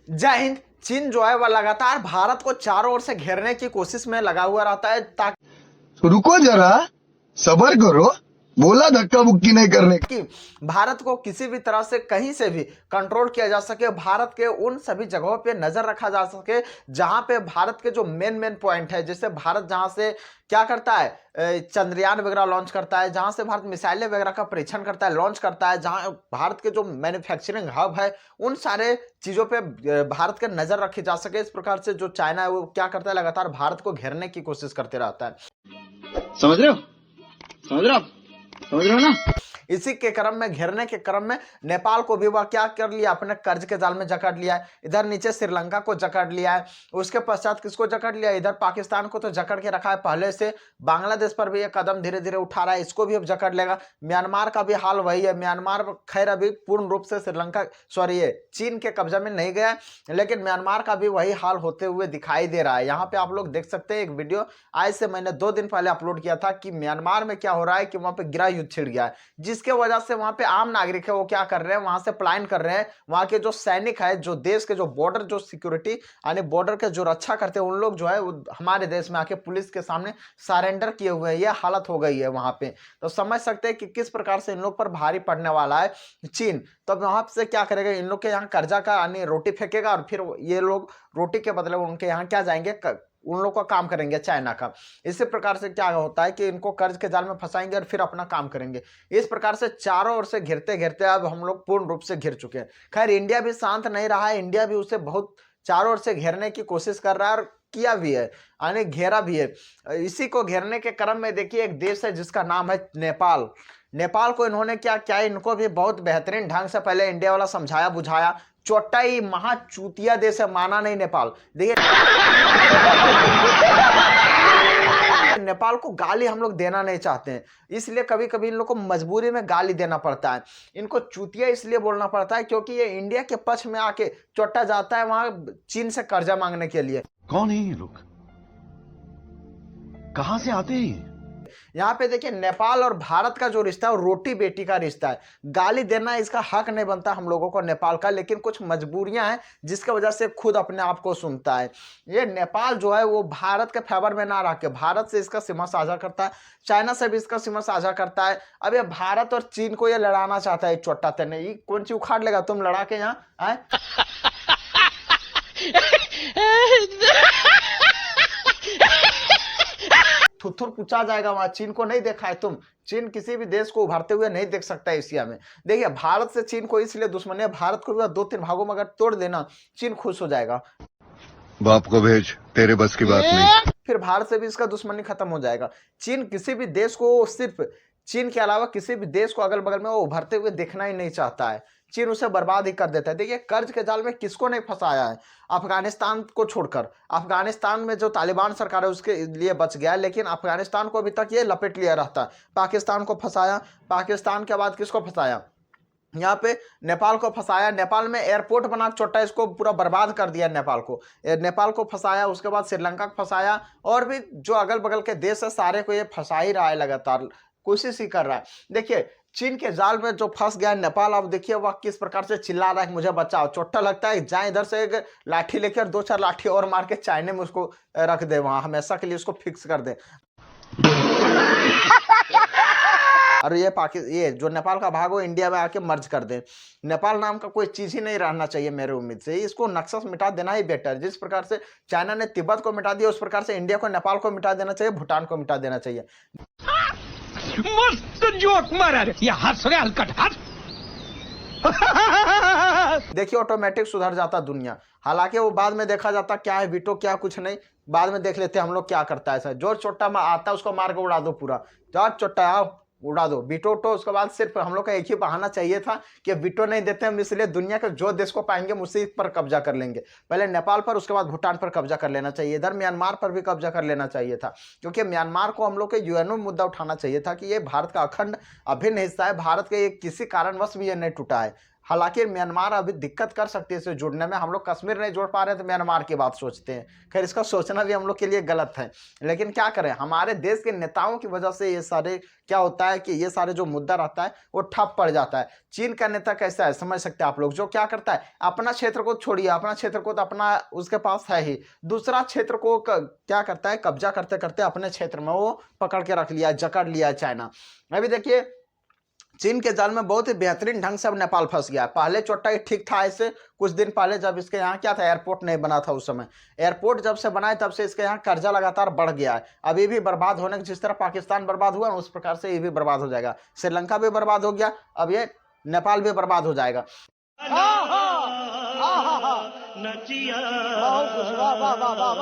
जय हिंद। चीन जो है वह लगातार भारत को चारों ओर से घेरने की कोशिश में लगा हुआ रहता है ताकि रुको जरा, सबर करो। बोला धक्का मुक्की नहीं करने। भारत को किसी भी तरह से कहीं से भी कंट्रोल किया जा सके, भारत के उन सभी जगहों पे नजर रखा जा सके जहां पे भारत के जो मेन पॉइंट है, जैसे भारत जहां से क्या करता है, चंद्रयान वगैरह लॉन्च करता है, जहां से भारत मिसाइलें वगैरह का परीक्षण करता है, लॉन्च करता है, जहां भारत के जो मैन्युफैक्चरिंग हब है, उन सारे चीजों पे भारत के नजर रखी जा सके। इस प्रकार से जो चाइना है वो क्या करता है, लगातार भारत को घेरने की कोशिश करते रहता है। समझ रहे हो? समझ रहे हो? समझ रहे हो ना? इसी के क्रम में, घेरने के क्रम में नेपाल को भी वह क्या कर लिया, अपने कर्ज के जाल में जकड़ लिया है। इधर नीचे श्रीलंका को जकड़ लिया है, उसके पश्चात किसको जकड़ लिया, इधर पाकिस्तान को तो जकड़ के रखा है पहले से, बांग्लादेश पर भी ये कदम धीरे धीरे उठा रहा है, इसको भी अब जकड़ लेगा। म्यांमार का भी हाल वही है। म्यांमार खैर अभी पूर्ण रूप से ये चीन के कब्जा में नहीं गया, लेकिन म्यांमार का भी वही हाल होते हुए दिखाई दे रहा है। यहाँ पे आप लोग देख सकते हैं एक वीडियो आज से मैंने 2 दिन पहले अपलोड किया था कि म्यांमार में क्या हो रहा है, कि वहां पे गृह युद्ध छिड़ गया है, जिसके वजह से वहां पे आम नागरिक है वो क्या कर रहे हैं, वहां से पलायन कर रहे हैं। वहां के जो सैनिक है, जो देश के जो बॉर्डर जो सिक्योरिटी यानी बॉर्डर के जो रक्षा करते हैं, उन लोग जो है वो हमारे देश में आके पुलिस के सामने सरेंडर किए हुए हैं। यह हालत हो गई है वहां पे, तो समझ सकते हैं कि किस प्रकार से इन लोग पर भारी पड़ने वाला है चीन। तो वहां से क्या करेगा, इन लोग के यहाँ कर्जा का यानी रोटी फेंकेगा, और फिर ये लोग रोटी के बदले उनके यहाँ क्या जाएंगे, उन लोग का काम करेंगे चाइना का। इसी प्रकार से क्या होता है कि इनको कर्ज के जाल में फंसाएंगे और फिर अपना काम करेंगे। इस प्रकार से चारों ओर से घिरते घिरते अब हम लोग पूर्ण रूप से घिर चुके हैं। खैर इंडिया भी शांत नहीं रहा है, इंडिया भी उसे बहुत चारों ओर से घेरने की कोशिश कर रहा है, और किया भी है, यानी घेरा भी है। इसी को घेरने के क्रम में देखिए एक देश है जिसका नाम है नेपाल। नेपाल को इन्होंने क्या किया, इनको भी बहुत बेहतरीन ढंग से पहले इंडिया वाला समझाया बुझाया। चोटा ही महा चूतिया देश है, माना नहीं नेपाल। देखिए नेपाल को गाली हम लोग देना नहीं चाहते हैं, इसलिए कभी कभी इन लोग को मजबूरी में गाली देना पड़ता है। इनको चूतिया इसलिए बोलना पड़ता है क्योंकि ये इंडिया के पक्ष में आके चोटा जाता है वहां चीन से कर्जा मांगने के लिए। कौन है ये लोग, कहां से आते हैं? यहाँ पे देखिए नेपाल और भारत का जो रिश्ता है वो रोटी बेटी का रिश्ता है। गाली देना इसका हक नहीं बनता हम लोगों को नेपाल का, लेकिन कुछ मजबूरियां हैं जिसकी वजह से खुद अपने आप को सुनता है। ये नेपाल जो है वो भारत के फेवर में ना रह के भारत से इसका सीमा साझा करता है, चाइना से भी इसका सीमा साझा करता है। अब ये भारत और चीन को ये लड़ाना चाहता है, चोटा तेने ये कौन सी उखाड़ लेगा तुम लड़ा के यहाँ आए। थुथुर पूछा जाएगा वहां। चीन को नहीं देखा है तुम, चीन किसी भी देश को उभरते हुए नहीं देख सकता एशिया में। देखिए भारत से चीन को इसलिए दुश्मनी है, भारत को भी 2-3 भागों में अगर तोड़ देना चीन खुश हो जाएगा। बाप को भेज, तेरे बस की बात नहीं। फिर भारत से भी इसका दुश्मनी खत्म हो जाएगा। चीन किसी भी देश को, सिर्फ चीन के अलावा किसी भी देश को अगल बगल में वो उभरते हुए देखना ही नहीं चाहता है। चीन उसे बर्बाद ही कर देता है। देखिए कर्ज के जाल में किसको नहीं फंसाया है, अफगानिस्तान को छोड़कर। अफगानिस्तान में जो तालिबान सरकार है उसके लिए बच गया, लेकिन अफगानिस्तान को अभी तक ये लपेट लिया रहता। पाकिस्तान को फंसाया, पाकिस्तान के बाद किसको फंसाया, यहाँ पे नेपाल को फंसाया। नेपाल में एयरपोर्ट बना चोटा इसको पूरा बर्बाद कर दिया। नेपाल को फंसाया, उसके बाद श्रीलंका को फंसाया, और भी जो अगल बगल के देश है सारे को ये फंसा ही रहा है, लगातार कोशिश ही कर रहा है। देखिए चीन के जाल में जो फंस गया नेपाल, अब देखिए वह किस प्रकार से चिल्ला रहा है कि मुझे बचाओ। चोटा लगता है जाए इधर से एक लाठी लेकर 2-4 लाठी और मार के चाइना में उसको रख दे, वहां हमेशा के लिए उसको फिक्स कर दे। और ये जो नेपाल का भाग हो इंडिया में आके मर्ज कर दे। नेपाल नाम का कोई चीज ही नहीं रहना चाहिए मेरे उम्मीद से। इसको नक्शा मिटा देना ही बेटर। जिस प्रकार से चाइना ने तिब्बत को मिटा दिया, उस प्रकार से इंडिया को नेपाल को मिटा देना चाहिए, भूटान को मिटा देना चाहिए। मस्त जोक मारा रे, ये हंस रहे हलकट हंस। देखिए ऑटोमेटिक सुधर जाता दुनिया। हालांकि वो बाद में देखा जाता क्या है वीटो क्या कुछ नहीं, बाद में देख लेते हम लोग क्या करता है। ऐसा जो चोटा में आता है उसको मार के उड़ा दो, पूरा जो चोटा आओ उड़ा दो वीटो तो। उसके बाद सिर्फ हम लोग का एक ही बहाना चाहिए था कि वीटो नहीं देते हम, इसलिए दुनिया के जो देश को पाएंगे उसी पर कब्जा कर लेंगे। पहले नेपाल पर, उसके बाद भूटान पर कब्जा कर लेना चाहिए। इधर म्यांमार पर भी कब्जा कर लेना चाहिए था, क्योंकि म्यांमार को हम लोग के यूएनओ में मुद्दा उठाना चाहिए था कि ये भारत का अखंड अभिन्न हिस्सा है, भारत के ये किसी कारणवश भी ये नहीं टूटा है। हालांकि म्यांमार अभी दिक्कत कर सकती है इससे जुड़ने में। हम लोग कश्मीर नहीं जोड़ पा रहे तो म्यांमार की बात सोचते हैं। खैर, इसका सोचना भी हम लोग के लिए गलत है, लेकिन क्या करें, हमारे देश के नेताओं की वजह से ये सारे क्या होता है कि ये सारे जो मुद्दा रहता है वो ठप पड़ जाता है। चीन का नेता कैसा है समझ सकते हैं आप लोग, जो क्या करता है, अपना क्षेत्र को छोड़िए, अपना क्षेत्र को तो अपना उसके पास है ही, दूसरा क्षेत्र को क्या करता है, कब्जा करते करते अपने क्षेत्र में वो पकड़ के रख लिया, जकड़ लिया है चाइना। अभी देखिए, चीन के जाल में बहुत ही बेहतरीन ढंग से अब नेपाल फंस गया। पहले चोट्टा ही ठीक था, ऐसे कुछ दिन पहले जब इसके यहाँ क्या था, एयरपोर्ट नहीं बना था उस समय। एयरपोर्ट जब से बनाए तब से इसके यहाँ कर्जा लगातार बढ़ गया है। अभी भी बर्बाद होने जिस तरह पाकिस्तान बर्बाद हुआ उस प्रकार से ये भी बर्बाद हो जाएगा। श्रीलंका भी बर्बाद हो गया, अब ये नेपाल भी बर्बाद हो जाएगा।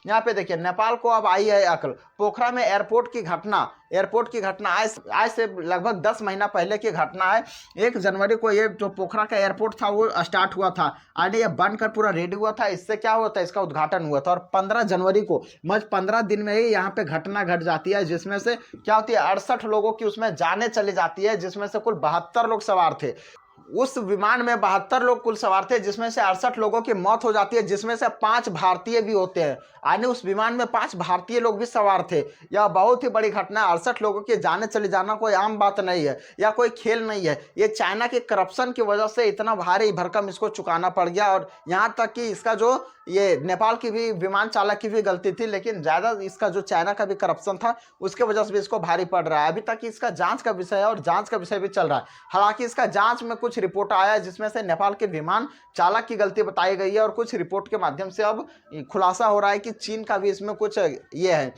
यहाँ पे देखिए, नेपाल को अब आई है अकल। पोखरा में एयरपोर्ट की घटना आज से लगभग 10 महीना पहले की घटना है। 1 जनवरी को ये जो पोखरा का एयरपोर्ट था वो स्टार्ट हुआ था, और ये बनकर पूरा रेडी हुआ था। इससे क्या हुआ था, इसका उद्घाटन हुआ था, और 15 जनवरी को महज 15 दिन में ही यहाँ पे घटना घट जाती है, जिसमें से क्या होती है, 68 लोगों की उसमें जाने चली जाती है, जिसमें से कुल 72 लोग सवार थे। उस विमान में 72 लोग कुल सवार थे, जिसमें से 68 लोगों की मौत हो जाती है, जिसमें से 5 भारतीय भी होते हैं। यानी उस विमान में 5 भारतीय लोग भी सवार थे। यह बहुत ही बड़ी घटना है। 68 लोगों के जाने चले जाना कोई आम बात नहीं है या कोई खेल नहीं है। ये चाइना के करप्शन की वजह से इतना भारी भरकम इसको चुकाना पड़ गया, और यहाँ तक कि इसका जो ये नेपाल की भी विमान चालक की भी गलती थी, लेकिन ज़्यादा इसका जो चाइना का भी करप्शन था उसके वजह से भी इसको भारी पड़ रहा है। अभी तक इसका जांच का विषय है और जांच का विषय भी चल रहा है। हालांकि इसका जांच में कुछ रिपोर्ट आया है जिसमें से नेपाल के विमान चालक की गलती बताई गई है, और कुछ रिपोर्ट के माध्यम से अब खुलासा हो रहा है कि चीन का भी इसमें कुछ ये है।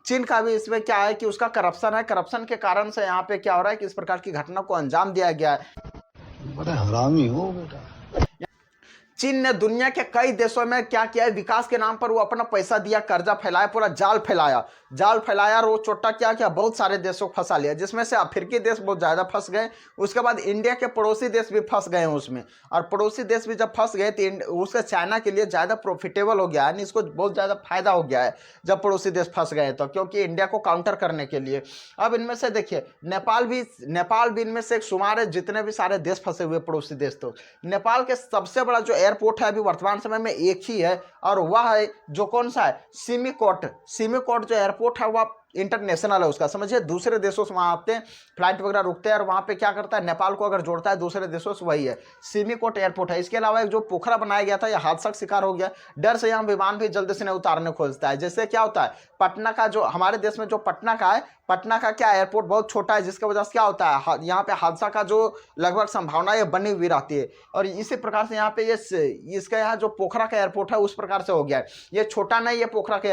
चीन का भी इसमें क्या है कि उसका करप्शन है। करप्शन के कारण से यहाँ पे क्या हो रहा है कि इस प्रकार की घटना को अंजाम दिया गया है। बड़ा हरामी हो बेटा। चीन ने दुनिया के कई देशों में क्या किया है, विकास के नाम पर वो अपना पैसा दिया, कर्जा फैलाया, पूरा जाल फैलाया, और वो चोट्टा क्या किया, बहुत सारे देशों को फंसा लिया, जिसमें से अफ्रीकी देश बहुत ज़्यादा फंस गए। उसके बाद इंडिया के पड़ोसी देश भी फंस गए उसमें, और पड़ोसी देश भी जब फंस गए तो उसका चाइना के लिए ज़्यादा प्रॉफिटेबल हो गया, यानी इसको बहुत ज़्यादा फायदा हो गया है जब पड़ोसी देश फंस गए तो, क्योंकि इंडिया को काउंटर करने के लिए। अब इनमें से देखिए, नेपाल भी इनमें से एक शुमार है, जितने भी सारे देश फंसे हुए पड़ोसी देश। तो नेपाल के सबसे बड़ा जो एयरपोर्ट है अभी वर्तमान समय में एक ही है, और वह है जो कौन सा है, सिमिकोट जो एयरपोर्ट है वह इंटरनेशनल है उसका, समझिए दूसरे देशों से वहाँ आते हैं, फ्लाइट वगैरह रुकते हैं, और वहाँ पे क्या करता है, नेपाल को अगर जोड़ता है दूसरे देशों से, वही है सिमिकोट एयरपोर्ट है। इसके अलावा एक जो पोखरा बनाया गया था यह हादसा का शिकार हो गया, डर से यहाँ विमान भी जल्दी से नहीं उतारने खोजता है। जैसे क्या होता है, पटना का जो हमारे देश में जो पटना का है, पटना का क्या एयरपोर्ट बहुत छोटा है, जिसकी वजह से क्या होता है, यहाँ पे हादसा का जो लगभग संभावना ये बनी हुई रहती है। और इसी प्रकार से यहाँ पे ये इसका यहाँ जो पोखरा का एयरपोर्ट है उस प्रकार से हो गया है। ये छोटा नहीं है पोखरा का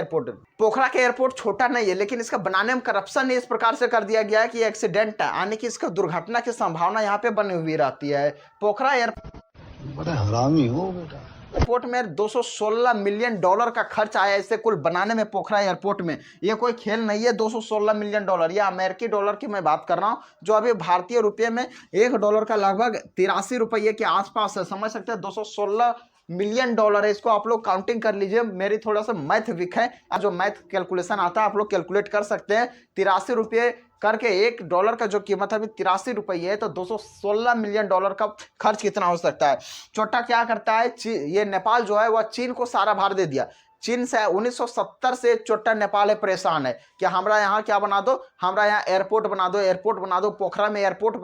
एयरपोर्ट छोटा नहीं है, लेकिन इसका बनाने में करप्शन इस प्रकार से कर दिया गया है कि एक्सीडेंट है, यानी कि इसका दुर्घटना की संभावना यहाँ पे बनी हुई रहती है। पोखरा एयरपोर्ट बड़ा हरामी हो बेटा। एयरपोर्ट में $216 मिलियन का खर्च आया इसे कुल बनाने में। पोखरा एयरपोर्ट में ये कोई खेल नहीं है। $216 मिलियन, या अमेरिकी डॉलर की मैं बात कर रहा हूँ, जो अभी भारतीय रुपये में $1 का लगभग 83 रुपये के आसपास है। समझ सकते हैं, $216 मिलियन है। इसको आप लोग काउंटिंग कर लीजिए, मेरी थोड़ा सा मैथ वीक है, जो मैथ कैलकुलेशन आता है आप लोग कैलकुलेट कर सकते हैं। 83 रुपये करके $1 का जो कीमत है अभी 83 रुपये है, तो $216 मिलियन का खर्च कितना हो सकता है। चोट्टा क्या करता है, ये नेपाल जो है वह चीन को सारा भार दे दिया। चीन से 1970 से चोट्टा नेपाल परेशान है कि हमारा यहाँ क्या बना दो, हमारा यहाँ एयरपोर्ट बना दो, पोखरा में एयरपोर्ट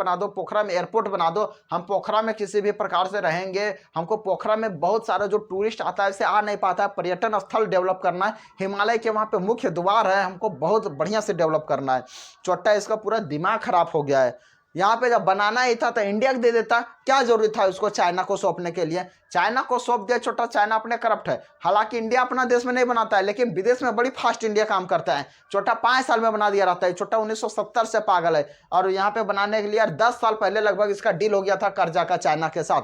बना दो, हम पोखरा में किसी भी प्रकार से रहेंगे। हमको पोखरा में बहुत सारा जो टूरिस्ट आता है इसे आ नहीं पाता है, पर्यटन स्थल डेवलप करना है, हिमालय के वहाँ पे मुख्य द्वार है, हमको बहुत बढ़िया से डेवलप करना है। चोट्टा इसका पूरा दिमाग खराब हो गया है। यहाँ पे जब बनाना ही था तो इंडिया को दे देता, क्या जरूरी था उसको चाइना को सौंपने के लिए। चाइना को सौंप दिया छोटा, चाइना अपने करप्ट है। हालांकि इंडिया अपना देश में नहीं बनाता है, लेकिन विदेश में बड़ी फास्ट इंडिया काम करता है। छोटा 5 साल में बना दिया रहता है। छोटा 1970 से पागल है, और यहाँ पे बनाने के लिए 10 साल पहले लगभग इसका डील हो गया था कर्जा का चाइना के साथ।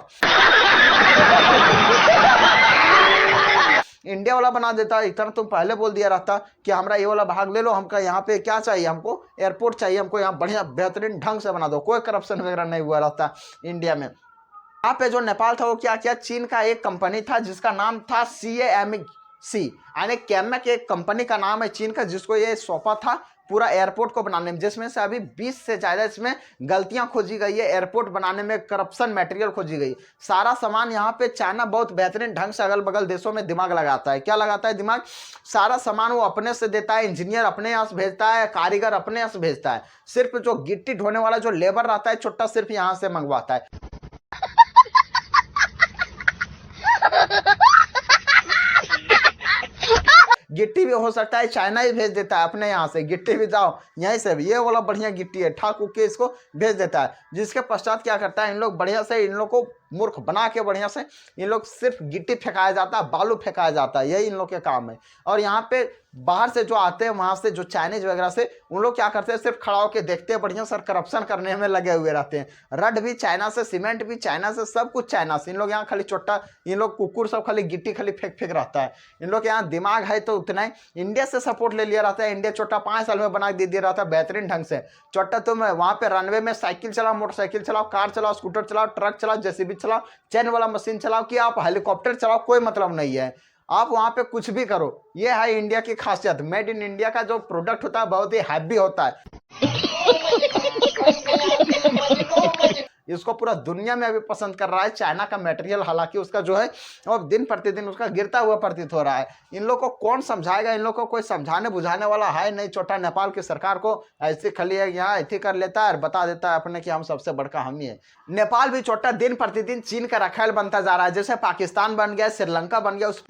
इंडिया वाला बना देता, इतना तुम पहले बोल दिया रहता कि हमारा ये वाला भाग ले लो, हमका यहाँ पे क्या चाहिए, हमको एयरपोर्ट चाहिए, हमको यहाँ बढ़िया बेहतरीन ढंग से बना दो। कोई करप्शन वगैरह नहीं हुआ रहता इंडिया में। यहाँ पे जो नेपाल था वो क्या किया, चीन का एक कंपनी था जिसका नाम था CAMC, यानी कैमक एक कंपनी का नाम है चीन का, जिसको ये सौंपा था पूरा एयरपोर्ट को बनाने में, जिसमें से अभी 20 से ज़्यादा इसमें गलतियां खोजी गई है। एयरपोर्ट बनाने में करप्शन मटेरियल खोजी गई। सारा सामान यहाँ पे चाइना बहुत बेहतरीन ढंग से अगल बगल देशों में दिमाग लगाता है। क्या लगाता है दिमाग? सारा सामान वो अपने से देता है, इंजीनियर अपने यहाँ से भेजता है, कारीगर अपने यहाँ से भेजता है। सिर्फ जो गिट्टी ढोने वाला जो लेबर रहता है छोटा, सिर्फ यहाँ से मंगवाता है। गिट्टी भी हो सकता है चाइना ही भेज देता है अपने यहाँ से, गिट्टी भी जाओ यहीं से भी, ये वाला बढ़िया गिट्टी है, ठाक के इसको भेज देता है। जिसके पश्चात क्या करता है इन लोग बढ़िया से, इन लोग को मूर्ख बना के बढ़िया से इन लोग सिर्फ गिट्टी फेंकाया जाता है, बालू फेंकाया जाता है, यही इन लोग के काम है। और यहाँ पे बाहर से जो आते हैं वहाँ से जो चाइनीज वगैरह से, उन लोग क्या करते हैं सिर्फ खड़ा होकर देखते हैं, बढ़िया सर करप्शन करने में लगे हुए रहते हैं। रड भी चाइना से, सीमेंट भी चाइना से, सब कुछ चाइना से। इन लोग यहाँ खाली चोट्टा, इन लोग कुकुर सब खाली गिट्टी खाली फेंक फेंक रहता है। इन लोग यहाँ दिमाग है तो उतना ही। इंडिया से सपोर्ट ले लिया रहता है, इंडिया चोट्टा 5 साल में बना दे दिया रहता है बेहतरीन ढंग से। चोट्टा तुम वहाँ पे रनवे में साइकिल चलाओ, मोटरसाइकिल चलाओ, कार चलाओ, स्कूटर चलाओ, ट्रक चलाओ, जेसीबी चलाओ, चैन वाला मशीन चलाओ, कि आप हेलीकॉप्टर चलाओ, कोई मतलब नहीं है। आप वहां पे कुछ भी करो, ये है इंडिया की खासियत। मेड इन इंडिया का जो प्रोडक्ट होता है बहुत ही हैवी होता है। इसको पूरा दुनिया में अभी पसंद कर रहा है चाइना का मटेरियल। हालांकि उसका जो है अब दिन प्रतिदिन उसका गिरता हुआ प्रतीत हो रहा है। इन लोग को कौन समझाएगा? इन लोग को कोई समझाने बुझाने वाला है नहीं। छोटा नेपाल की सरकार को ऐसे खाली यहाँ ऐसे कर लेता है और बता देता है अपने कि हम सबसे बड़का हम ही है। नेपाल भी छोटा दिन प्रतिदिन चीन का रखेल बनता जा रहा है। जैसे पाकिस्तान बन गया, श्रीलंका बन गया, उस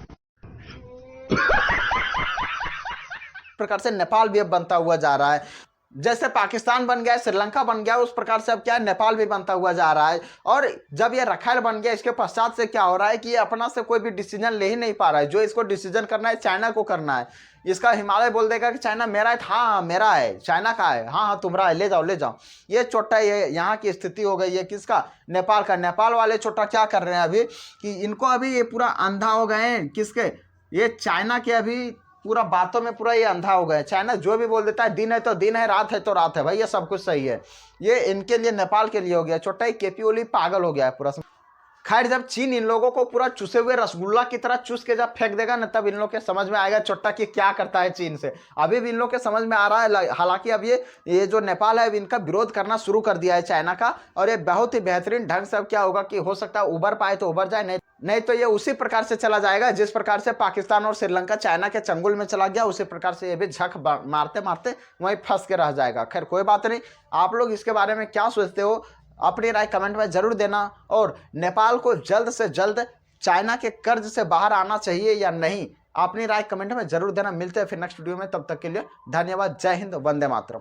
प्रकार से नेपाल भी अब बनता हुआ जा रहा है। जैसे पाकिस्तान बन गया, श्रीलंका बन गया, उस प्रकार से अब क्या है नेपाल भी बनता हुआ जा रहा है। और जब ये रखाल बन गया, इसके पश्चात से क्या हो रहा है कि ये अपना से कोई भी डिसीजन ले ही नहीं पा रहा है। जो इसको डिसीजन करना है चाइना को करना है। इसका हिमालय बोल देगा कि चाइना मेरा है, हाँ मेरा है, चाइना का है, हाँ तुम्हारा है, ले जाओ ले जाओ। ये छोटा ये यहाँ की स्थिति हो गई है किसका? नेपाल का। नेपाल वाले छोटा क्या कर रहे हैं अभी कि इनको अभी ये पूरा अंधा हो गए हैं। किसके? ये चाइना के अभी पूरा बातों में पूरा ये अंधा हो गया। चाइना जो भी बोल देता है, दिन है तो दिन है, रात है तो रात है, भाई ये सब कुछ सही है। ये इनके लिए, नेपाल के लिए हो गया। छोटा ही केपी ओली पागल हो गया है पूरा। खैर जब चीन इन लोगों को पूरा चूसे हुए रसगुल्ला की तरह चूस के जब फेंक देगा ना, तब इन लोग के समझ में आएगा छोटा कि क्या करता है चीन से। अभी भी इन लोग के समझ में आ रहा है। हालांकि अब ये जो नेपाल है इनका विरोध करना शुरू कर दिया है चाइना का। और ये बहुत ही बेहतरीन ढंग से अब क्या होगा कि हो सकता है उबर पाए तो उबर जाए, नहीं तो ये उसी प्रकार से चला जाएगा जिस प्रकार से पाकिस्तान और श्रीलंका चाइना के चंगुल में चला गया। उसी प्रकार से ये भी झक मारते मारते वहीं फंस के रह जाएगा। खैर कोई बात नहीं। आप लोग इसके बारे में क्या सोचते हो? अपनी राय कमेंट में जरूर देना। और नेपाल को जल्द से जल्द चाइना के कर्ज से बाहर आना चाहिए या नहीं, अपनी राय कमेंट में जरूर देना। मिलते हैं फिर नेक्स्ट वीडियो में, तब तक के लिए धन्यवाद। जय हिंद, वंदे मातरम।